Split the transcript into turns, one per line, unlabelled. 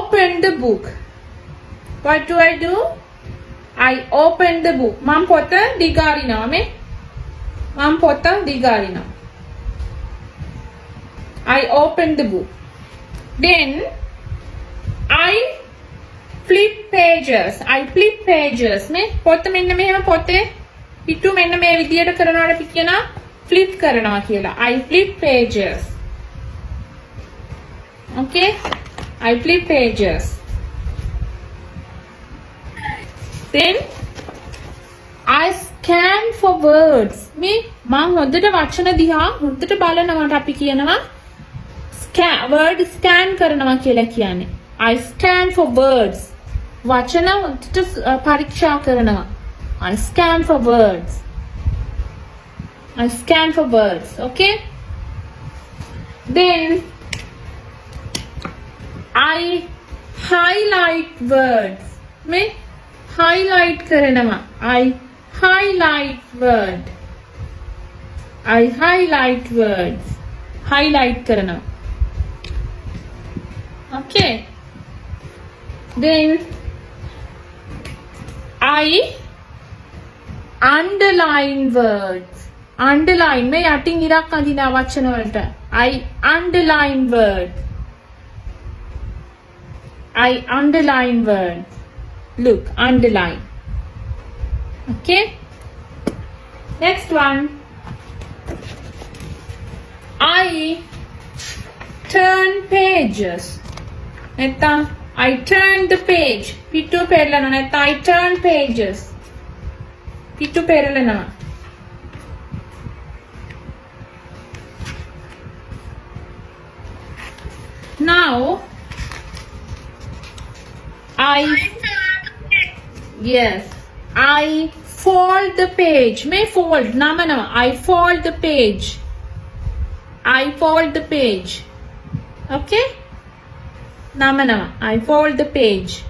open the book. What do? I open the book. මම පොත දිගාරිනවා මේ. මම පොත දිගාරිනවා. I open the book. Then I flip pages. I flip pages. මේ පොත මෙන්න මෙහෙම පොතේ පිටු මෙන්න මේ විදියට කරනවාට අපි කියනවා flip කරනවා කියලා. I flip pages. Okay? I flip pages. Then I scan for words. මේ මම හොඳට වචන දිහා හොඳට බලනවාට අපි කියනවා word scan කරනවා කියලා කියන්නේ. I scan for words. වචන හොඳට පරීක්ෂා කරනවා. I scan for words. I scan for words. Okay? Then I highlight words. मैं highlight करना. I highlight word. I highlight words. Highlight करना. Okay. Then I underline words. Underline मैं යටින් ඉරක් අඳිනා වචන වලට. I underline word. I underline word. Look, underline. Okay. Next one. I turn pages. නැත්නම් I turn the page. පිටු පෙරලනවා නැත්නම් I turn pages. පිටු පෙරලනවා. Now I fold the page. May fold. Nama. I fold the page. I fold the page. Okay? Nama. I fold the page.